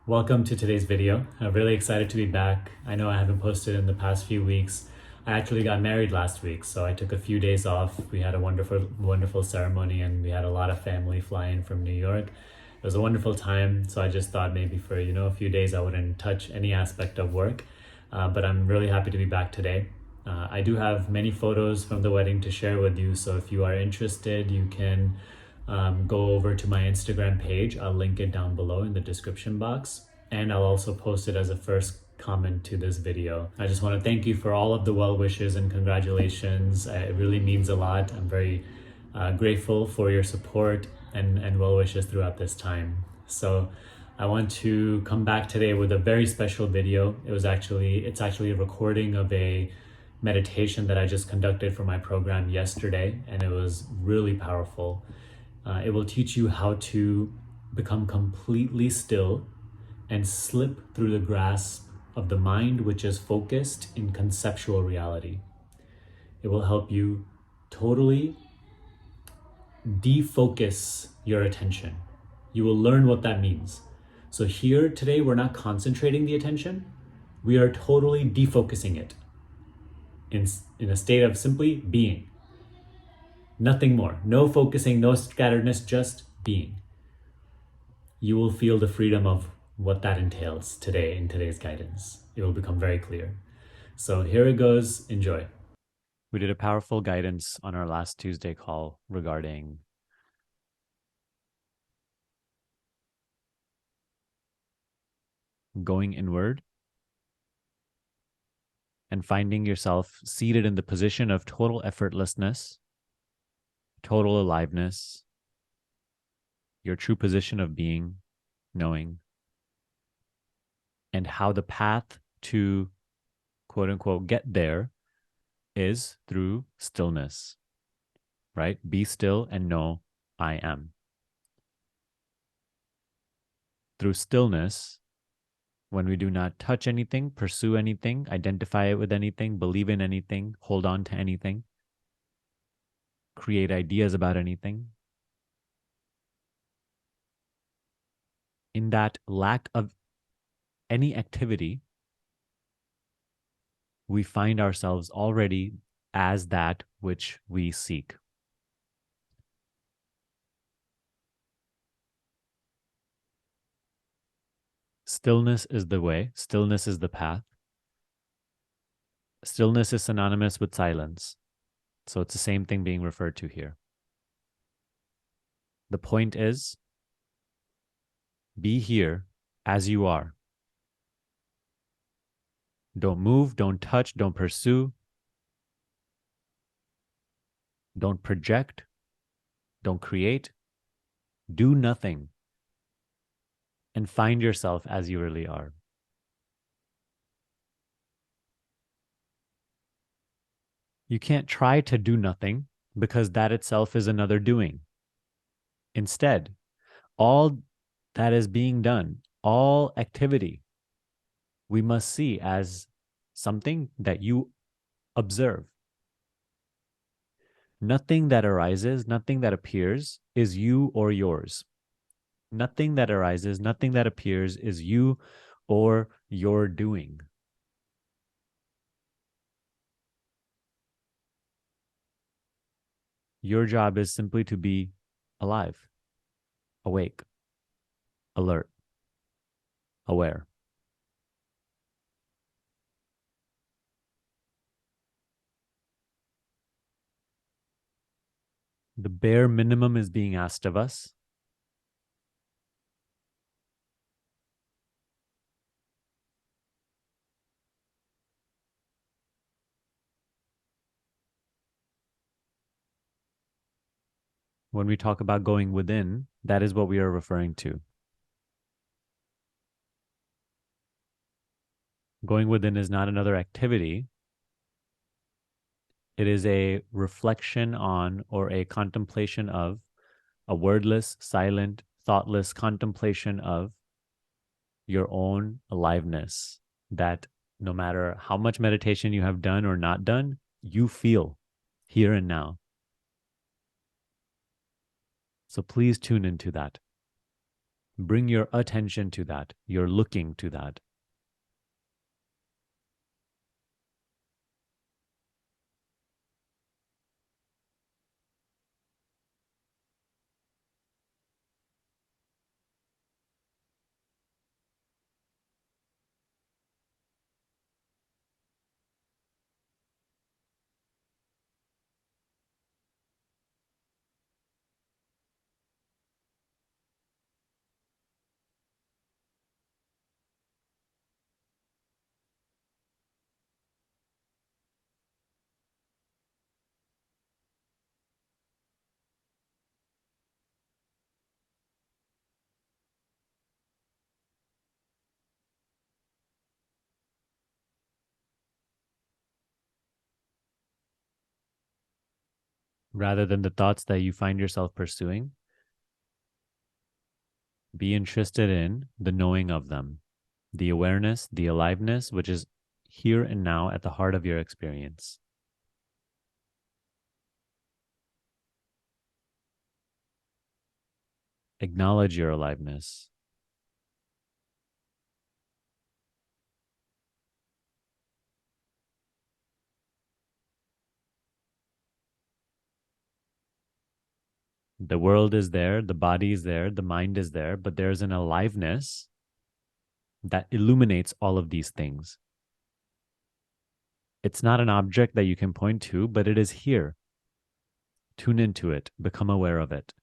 Welcome to today's video. I'm really excited to be back. I know I haven't posted in the past few weeks. I actually got married last week, so I took a few days off. We had a wonderful ceremony, and we had a lot of family fly in from New York. It was a wonderful time, so I just thought maybe for a few days I wouldn't touch any aspect of work. But I'm really happy to be back today. I do have many photos from the wedding to share with you, so if you are interested, you can go over to my Instagram page. I'll link it down below in the description box, and I'll also post it as a first comment to this video. I just want to thank you for all of the well wishes and congratulations. It really means a lot. I'm very grateful for your support and well wishes throughout this time. So I want to come back today with a very special video. It's actually a recording of a meditation that I just conducted for my program yesterday, and it was really powerful. It will teach you how to become completely still and slip through the grasp of the mind, which is focused in conceptual reality. It will help you totally defocus your attention. You will learn what that means. So here today, we're not concentrating the attention. We are totally defocusing it in a state of simply being. Nothing more. No focusing, no scatteredness, just being. You will feel the freedom of what that entails today in today's guidance. It will become very clear. So here it goes. Enjoy. We did a powerful guidance on our last Tuesday call regarding going inward and finding yourself seated in the position of total effortlessness, total aliveness, your true position of being, knowing, and how the path to quote unquote get there is through stillness, right? Be still and know I am. Through stillness, when we do not touch anything, pursue anything, identify it with anything, believe in anything, hold on to anything, create ideas about anything, in that lack of any activity, we find ourselves already as that which we seek. Stillness is the way. Stillness is the path. Stillness is synonymous with silence. So it's the same thing being referred to here. The point is, be here as you are. Don't move, don't touch, don't pursue. Don't project. Don't create. Do nothing. And find yourself as you really are. You can't try to do nothing because that itself is another doing. Instead, all that is being done, all activity, we must see as something that you observe. Nothing that arises, nothing that appears is you or yours. Nothing that arises, nothing that appears is you or your doing. Your job is simply to be alive, awake, alert, aware. The bare minimum is being asked of us. When we talk about going within, that is what we are referring to. Going within is not another activity. It is a reflection on or a contemplation of, a wordless, silent, thoughtless contemplation of your own aliveness, that no matter how much meditation you have done or not done, you feel here and now. So please tune into that. Bring your attention to that. You're looking to that. Rather than the thoughts that you find yourself pursuing, be interested in the knowing of them, the awareness, the aliveness, which is here and now at the heart of your experience. Acknowledge your aliveness. The world is there, the body is there, the mind is there, but there's an aliveness that illuminates all of these things. It's not an object that you can point to, but it is here. Tune into it, become aware of it.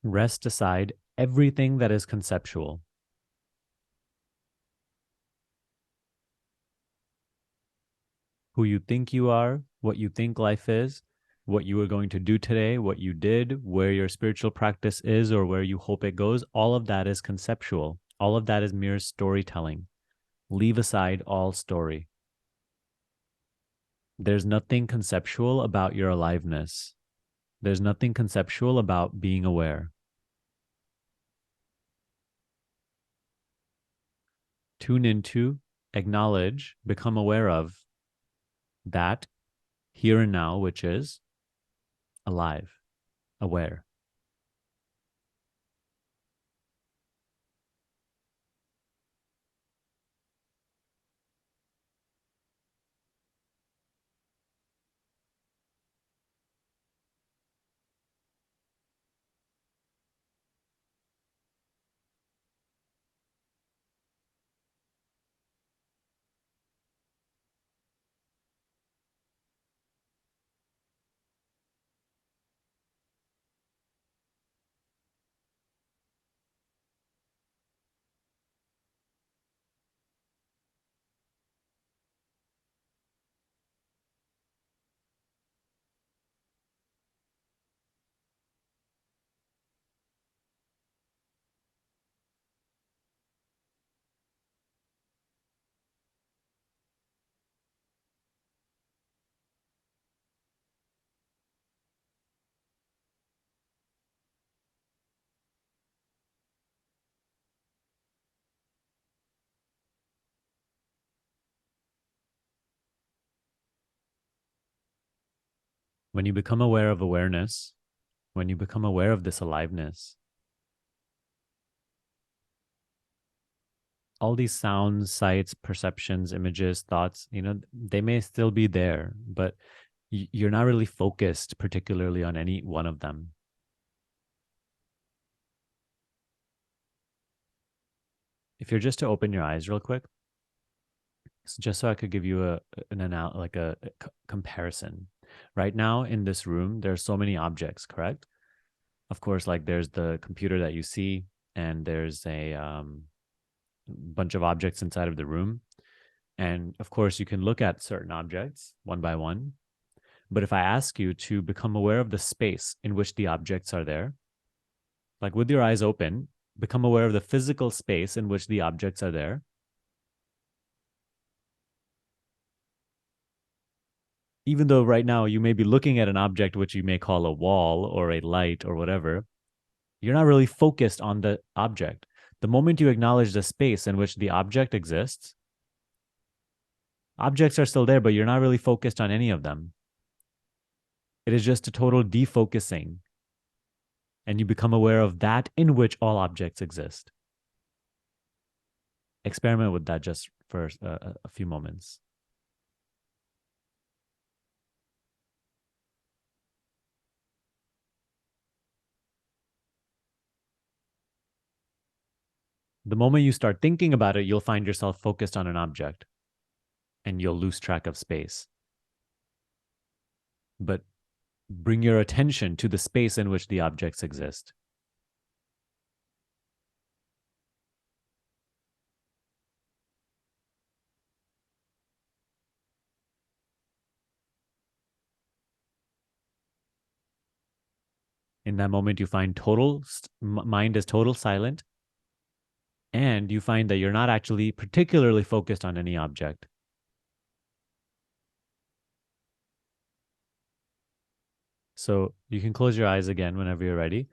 Rest aside everything that is conceptual. Who you think you are, what you think life is, what you are going to do today, what you did, where your spiritual practice is, or where you hope it goes, all of that is conceptual. All of that is mere storytelling. Leave aside all story. There's nothing conceptual about your aliveness. There's nothing conceptual about being aware. Tune into, acknowledge, become aware of that here and now, which is alive, aware. When you become aware of awareness, when you become aware of this aliveness, all these sounds, sights, perceptions, images, thoughts, they may still be there, but you're not really focused particularly on any one of them. If you're just to open your eyes real quick, just so I could give you a comparison. Right now in this room, there's so many objects, correct? Of course, like there's the computer that you see, and there's bunch of objects inside of the room. And of course, you can look at certain objects one by one. But if I ask you to become aware of the space in which the objects are there, like with your eyes open, become aware of the physical space in which the objects are there. Even though right now you may be looking at an object which you may call a wall or a light or whatever, you're not really focused on the object. The moment you acknowledge the space in which the object exists, objects are still there, but you're not really focused on any of them. It is just a total defocusing, and you become aware of that in which all objects exist. Experiment with that just for a few moments. The moment you start thinking about it, you'll find yourself focused on an object and you'll lose track of space. But bring your attention to the space in which the objects exist. In that moment, you find mind is total silent, and you find that you're not actually particularly focused on any object. So you can close your eyes again whenever you're ready.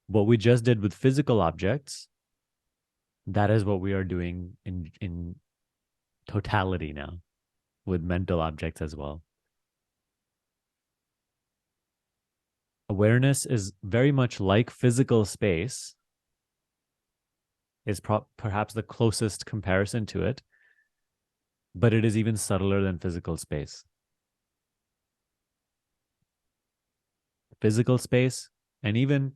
What we just did with physical objects, that is what we are doing in totality now with mental objects as well. Awareness is very much like physical space, is perhaps the closest comparison to it, but it is even subtler than physical space. Physical space and even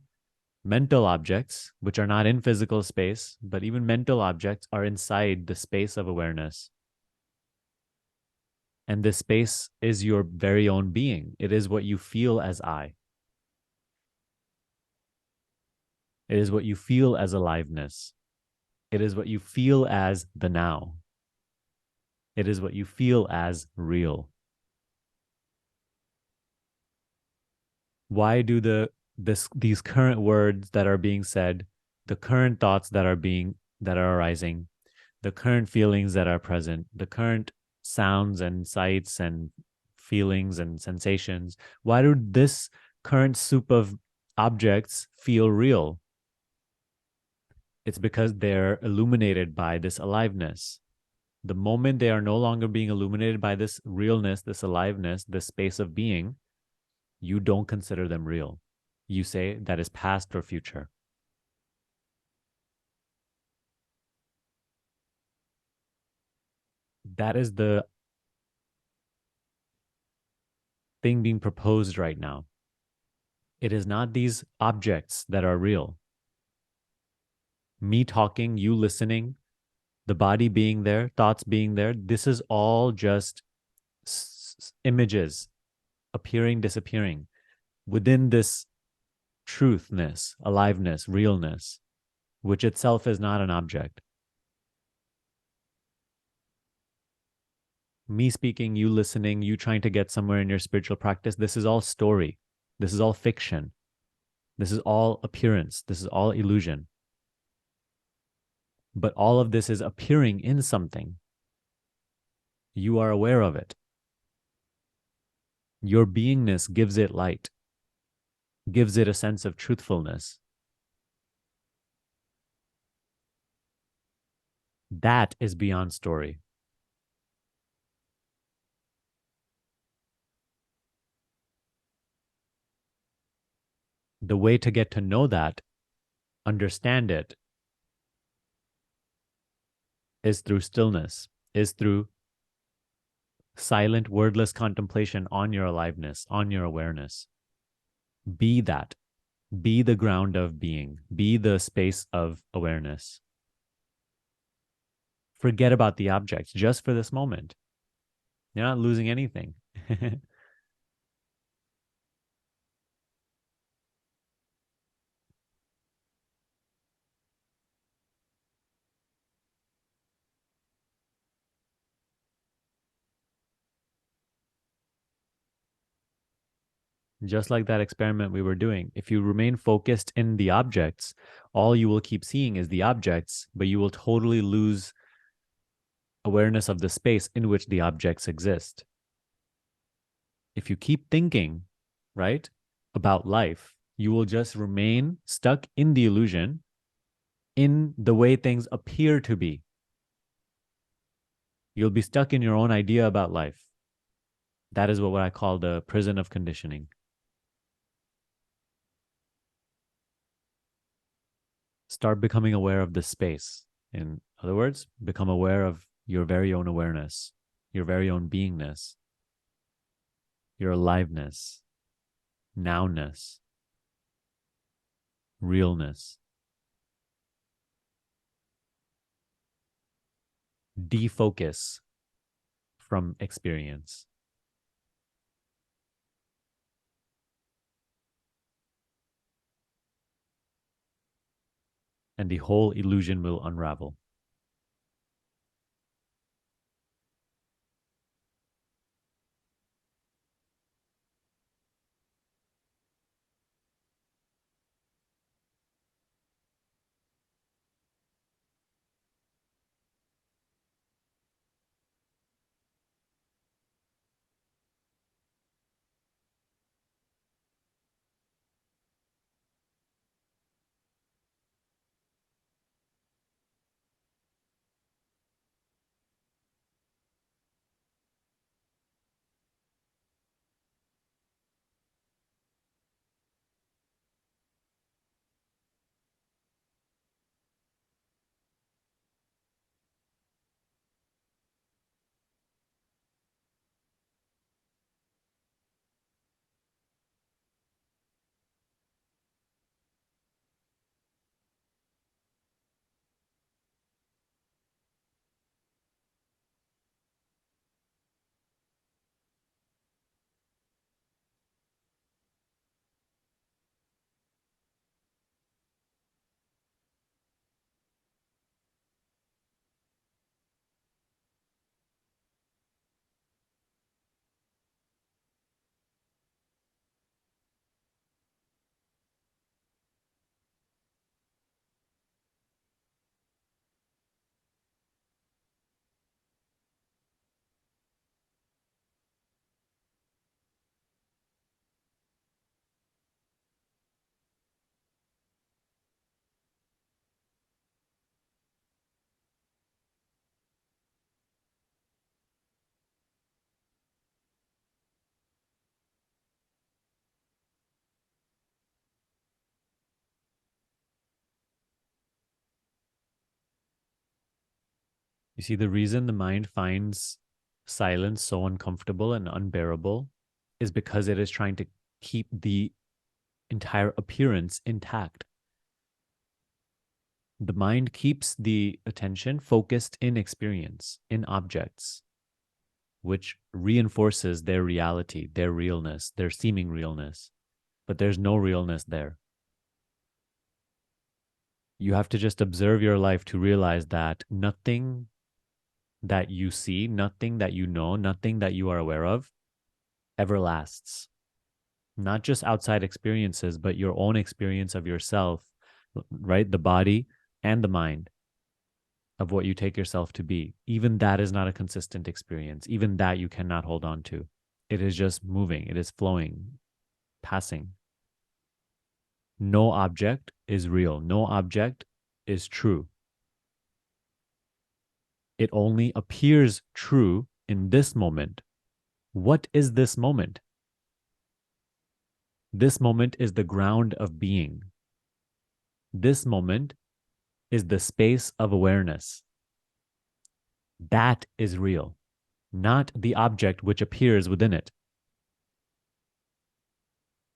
mental objects, which are not in physical space, but even mental objects are inside the space of awareness. And this space is your very own being. It is what you feel as I. It is what you feel as aliveness. It is what you feel as the now. It is what you feel as real. Why do these current words that are being said, the current thoughts that are arising, the current feelings that are present, the current sounds and sights and feelings and sensations, why do this current soup of objects feel real? It's because they're illuminated by this aliveness. The moment they are no longer being illuminated by this realness, this aliveness, this space of being, you don't consider them real. You say that is past or future. That is the thing being proposed right now. It is not these objects that are real. Me talking, you listening, the body being there, thoughts being there, this is all just images appearing, disappearing within this truthness, aliveness, realness, which itself is not an object. Me speaking, you listening, you trying to get somewhere in your spiritual practice, this is all story. This is all fiction. This is all appearance. This is all illusion. But all of this is appearing in something. You are aware of it. Your beingness gives it light, gives it a sense of truthfulness. That is beyond story. The way to get to know that, understand it, is through stillness, is through silent, wordless contemplation on your aliveness, on your awareness. Be that. Be the ground of being. Be the space of awareness. Forget about the objects just for this moment. You're not losing anything. Just like that experiment we were doing. If you remain focused in the objects, all you will keep seeing is the objects, but you will totally lose awareness of the space in which the objects exist. If you keep thinking, right, about life, you will just remain stuck in the illusion in the way things appear to be. You'll be stuck in your own idea about life. That is what I call the prison of conditioning. Start becoming aware of the space. In other words, become aware of your very own awareness, your very own beingness, your aliveness, nowness, realness. Defocus from experience. And the whole illusion will unravel. You see, the reason the mind finds silence so uncomfortable and unbearable is because it is trying to keep the entire appearance intact. The mind keeps the attention focused in experience, in objects, which reinforces their reality, their realness, their seeming realness. But there's no realness there. You have to just observe your life to realize that nothing that you see, nothing that you know, nothing that you are aware of ever lasts. Not just outside experiences, but your own experience of yourself, right? The body and the mind of what you take yourself to be. Even that is not a consistent experience. Even that you cannot hold on to. It is just moving, it is flowing, passing. No object is real, no object is true. It only appears true in this moment. What is this moment? This moment is the ground of being. This moment is the space of awareness. That is real, not the object which appears within it.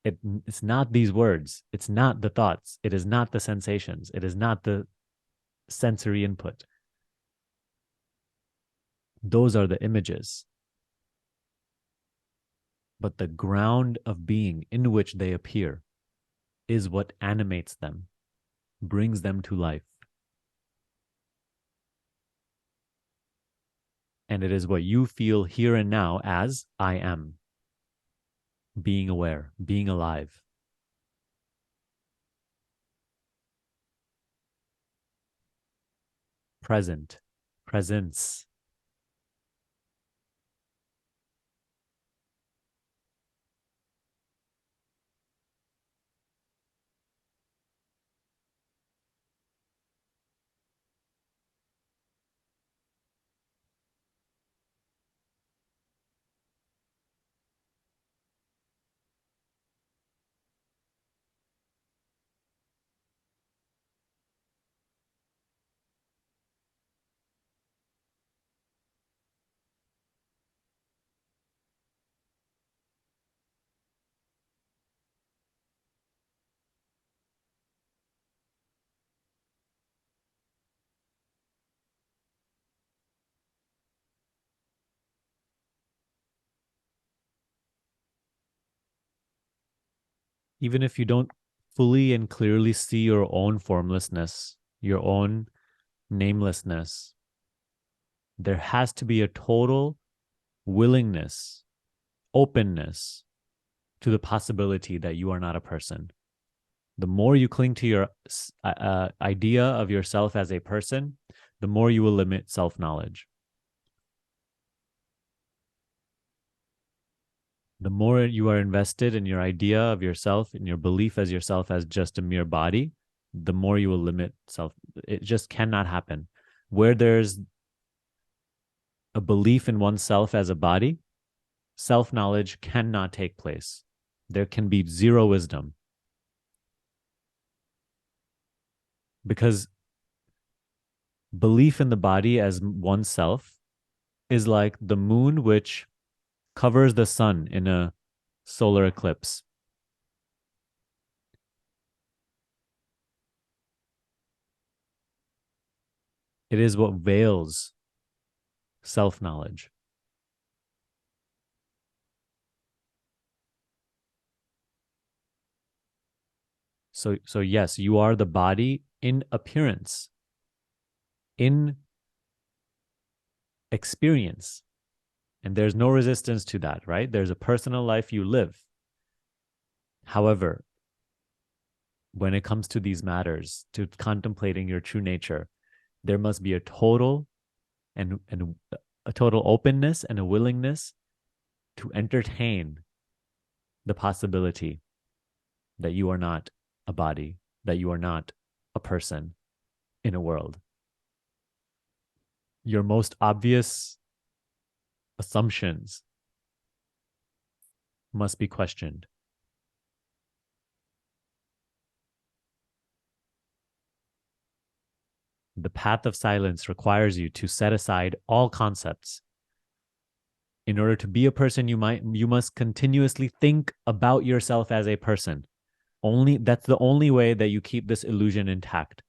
It's not these words. It's not the thoughts. It is not the sensations. It is not the sensory input. Those are the images. But the ground of being in which they appear is what animates them, brings them to life. And it is what you feel here and now as I am. being aware, being alive, present, presence. Even if you don't fully and clearly see your own formlessness, your own namelessness, there has to be a total willingness, openness to the possibility that you are not a person. The more you cling to your idea of yourself as a person, the more you will limit self knowledge. The more you are invested in your idea of yourself and your belief as yourself as just a mere body, the more you will limit self. It just cannot happen. Where there's a belief in oneself as a body, self knowledge cannot take place. There can be zero wisdom because belief in the body as oneself is like the moon, which covers the sun in a solar eclipse. It is what veils self knowledge. So yes, you are the body in appearance, in experience, and there's no resistance to that, right? There's a personal life you live. However, when it comes to these matters, to contemplating your true nature, there must be a total and a total openness and a willingness to entertain the possibility that you are not a body, that you are not a person in a world. Your most obvious assumptions must be questioned. The path of silence requires you to set aside all concepts. In order to be a person, you must continuously think about yourself as a person. Only that's the only way that you keep this illusion intact.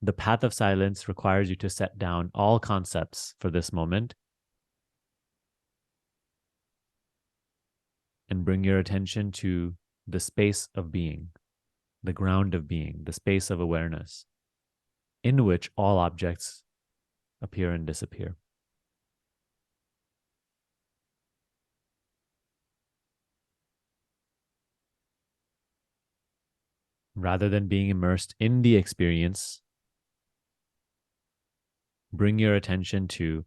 The path of silence requires you to set down all concepts for this moment and bring your attention to the space of being, the ground of being, the space of awareness, in which all objects appear and disappear. Rather than being immersed in the experience, bring your attention to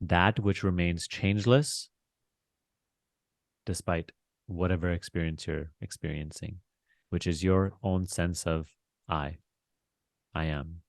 that which remains changeless despite whatever experience you're experiencing, which is your own sense of I am.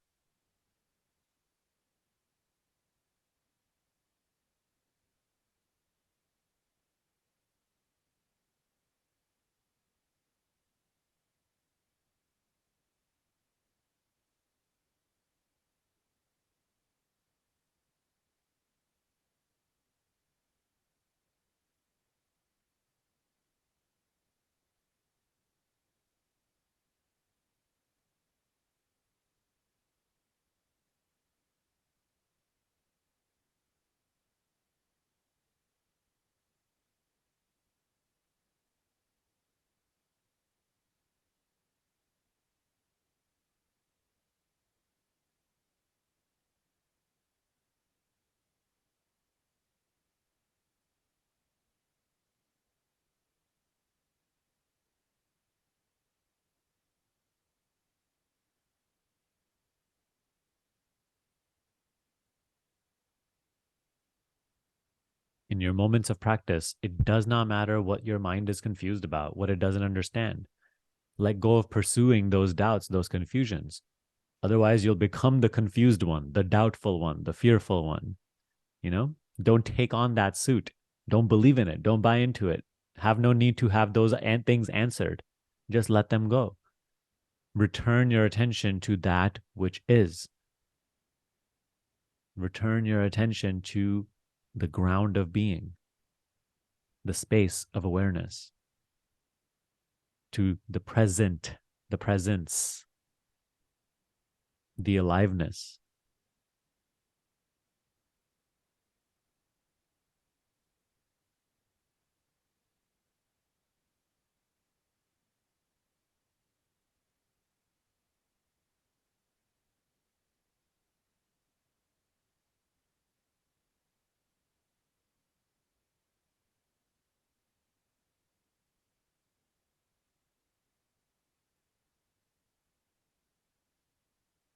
In your moments of practice, it does not matter what your mind is confused about, what it doesn't understand. Let go of pursuing those doubts, those confusions. Otherwise, you'll become the confused one, the doubtful one, the fearful one. You know, don't take on that suit. Don't believe in it. Don't buy into it. Have no need to have those things answered. Just let them go. Return your attention to that which is. Return your attention to the ground of being, the space of awareness, to the present, the presence, the aliveness.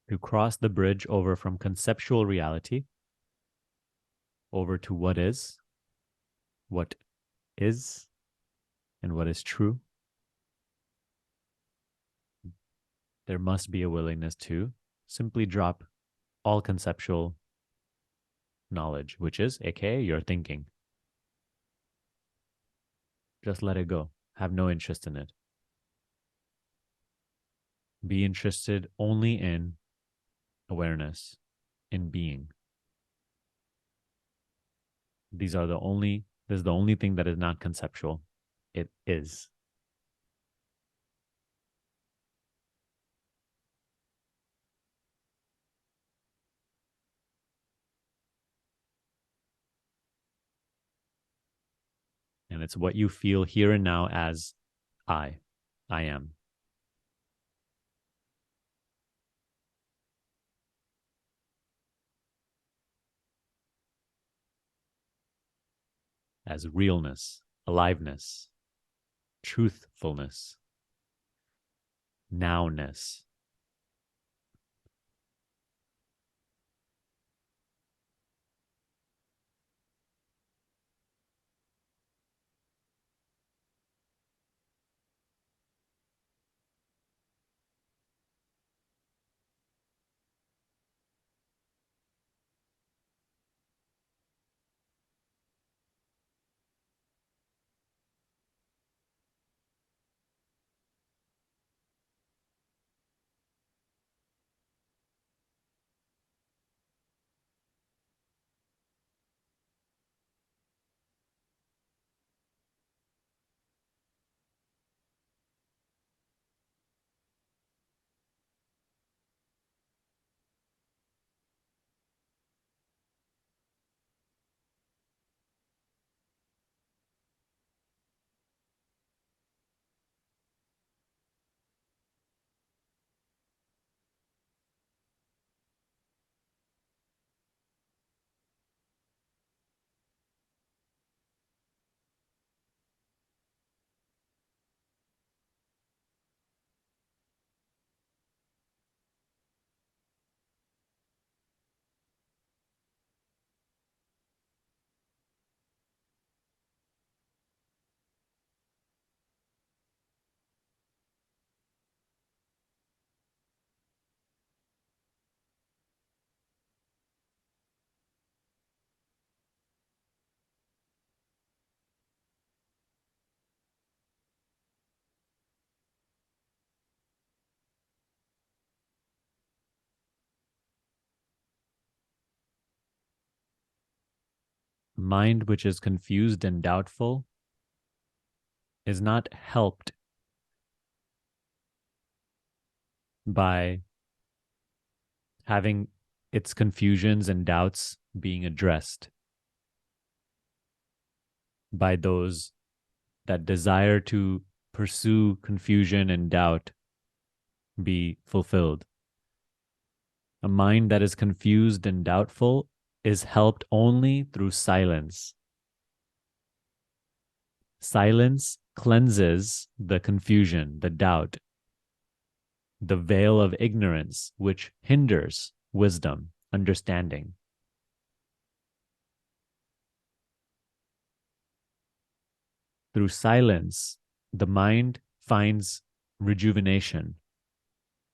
To cross the bridge over from conceptual reality over to what is, and what is true, there must be a willingness to simply drop all conceptual knowledge, which is, aka, your thinking. Just let it go. Have no interest in it. Be interested only in awareness, in being. This is the only thing that is not conceptual. It is. And it's what you feel here and now as I am. As realness, aliveness, truthfulness, nowness. Mind which is confused and doubtful is not helped by having its confusions and doubts being addressed by those that desire to pursue confusion and doubt be fulfilled. A mind that is confused and doubtful is helped only through silence. Silence cleanses the confusion, the doubt, the veil of ignorance, which hinders wisdom, understanding. Through silence, the mind finds rejuvenation,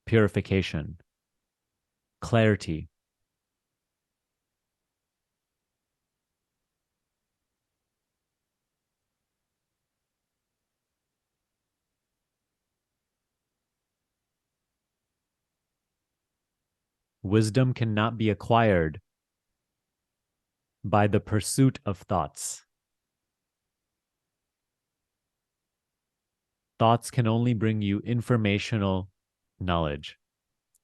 purification, clarity. Wisdom cannot be acquired by the pursuit of thoughts. Thoughts can only bring you informational knowledge.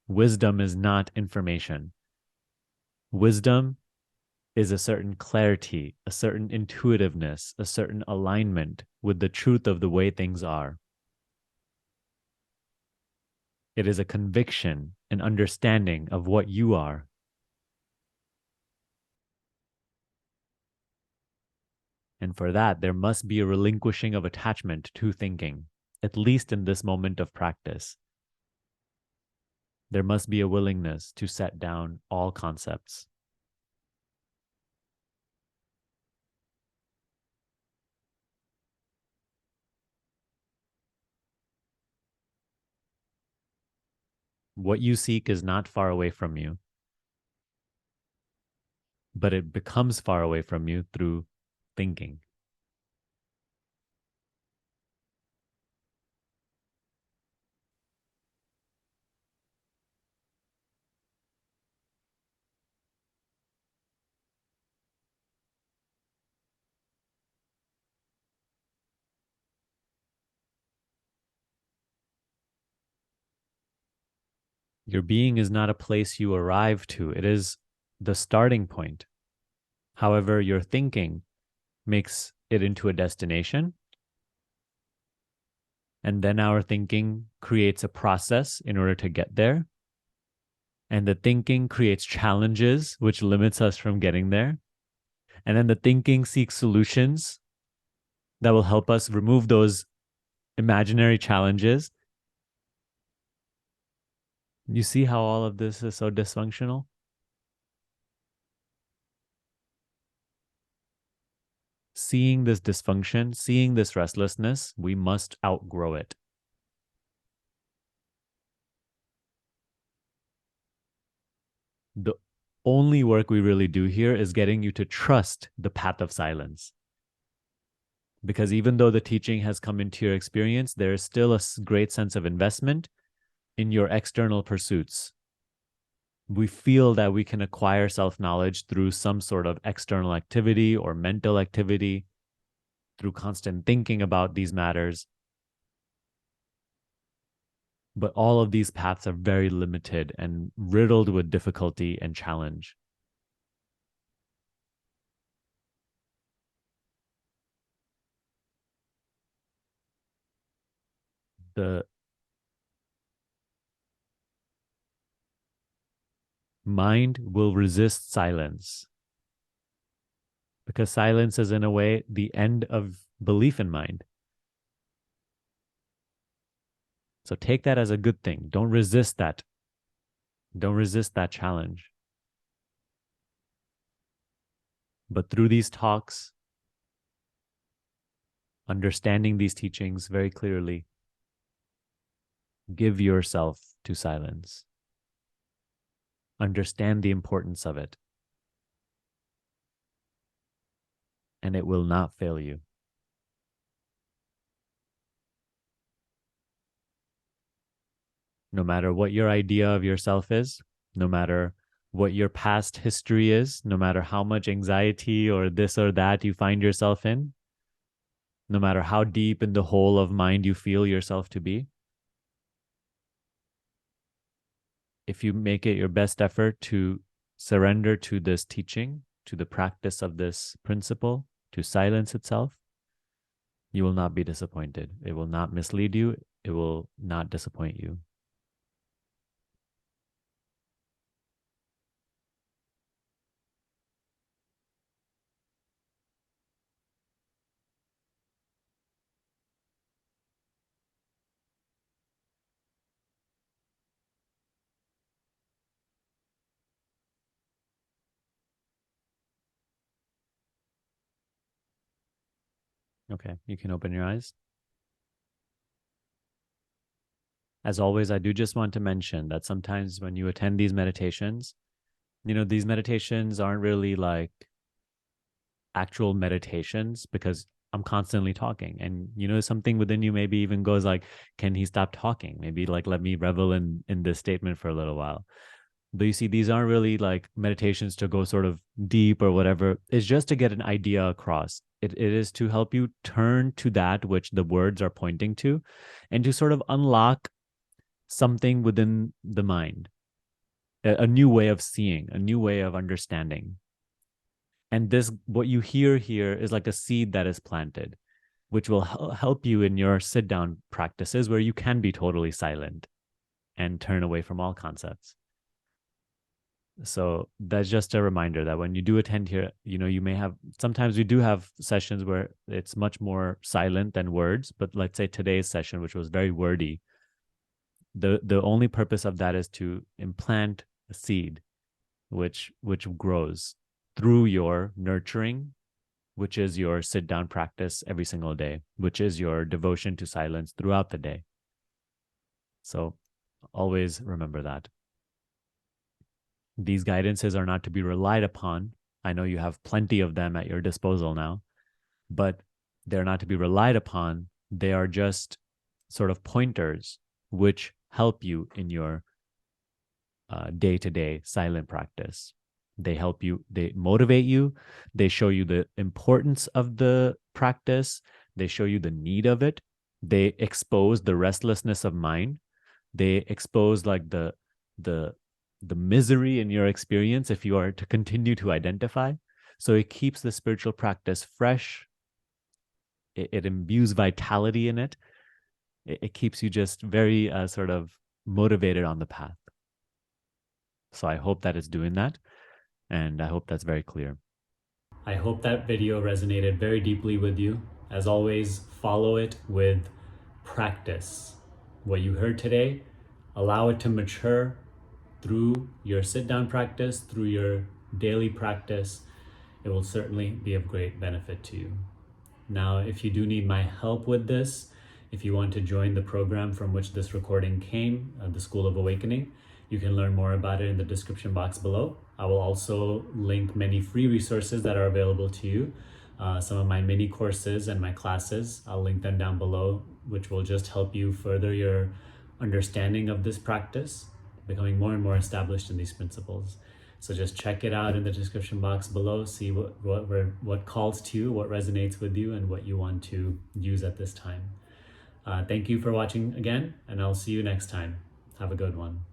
Wisdom is not information. Wisdom is a certain clarity, a certain intuitiveness, a certain alignment with the truth of the way things are. It is a conviction, an understanding of what you are. And for that, there must be a relinquishing of attachment to thinking, at least in this moment of practice. There must be a willingness to set down all concepts. What you seek is not far away from you, but it becomes far away from you through thinking. Your being is not a place you arrive to, it is the starting point. However, your thinking makes it into a destination. And then our thinking creates a process in order to get there. And the thinking creates challenges, which limits us from getting there. And then the thinking seeks solutions that will help us remove those imaginary challenges. You see how all of this is so dysfunctional? Seeing this dysfunction, seeing this restlessness, we must outgrow it. The only work we really do here is getting you to trust the path of silence. Because even though the teaching has come into your experience, there is still a great sense of investment in your external pursuits. We feel that we can acquire self-knowledge through some sort of external activity or mental activity, through constant thinking about these matters. But all of these paths are very limited and riddled with difficulty and challenge. The mind will resist silence because silence is, in a way, the end of belief in mind. So take that as a good thing. Don't resist that. Don't resist that challenge. But through these talks, understanding these teachings very clearly, give yourself to silence. Understand the importance of it. And it will not fail you. No matter what your idea of yourself is, no matter what your past history is, no matter how much anxiety or this or that you find yourself in, no matter how deep in the hole of mind you feel yourself to be, if you make it your best effort to surrender to this teaching, to the practice of this principle, to silence itself, you will not be disappointed. It will not mislead you. It will not disappoint you. Okay, you can open your eyes. As always, I do just want to mention that sometimes when you attend these meditations, these meditations aren't really like actual meditations because I'm constantly talking. And something within you maybe even goes like, can he stop talking? Maybe like let me revel in this statement for a little while. But you see, these aren't really like meditations to go sort of deep or whatever. It's just to get an idea across. It is to help you turn to that which the words are pointing to and to sort of unlock something within the mind, a new way of seeing, a new way of understanding. And this, what you hear here is like a seed that is planted, which will help you in your sit down practices where you can be totally silent and turn away from all concepts. So that's just a reminder that when you do attend here, you may have, sometimes we do have sessions where it's much more silent than words, but let's say today's session, which was very wordy, the only purpose of that is to implant a seed which grows through your nurturing, which is your sit down practice every single day, which is your devotion to silence throughout the day. So always remember that. These guidances are not to be relied upon. I know you have plenty of them at your disposal now, but they're not to be relied upon. They are just sort of pointers which help you in your day-to-day silent practice. They help you, they motivate you, they show you the importance of the practice, they show you the need of it, they expose the restlessness of mind, they expose like the the misery in your experience if you are to continue to identify. So it keeps the spiritual practice fresh, it imbues vitality in it, it keeps you just very sort of motivated on the path. So I hope that it's doing that. And I hope that's very clear. I hope that video resonated very deeply with you. As always, follow it with practice. What you heard today, allow it to mature through your sit down practice, through your daily practice. It will certainly be of great benefit to you. Now, if you do need my help with this, if you want to join the program from which this recording came, the School of Awakening, you can learn more about it in the description box below. I will also link many free resources that are available to you. Some of my mini courses and my classes, I'll link them down below, which will just help you further your understanding of this practice, becoming more and more established in these principles. So just check it out in the description box below, see what calls to you, what resonates with you, and what you want to use at this time. Thank you for watching again, and I'll see you next time. Have a good one.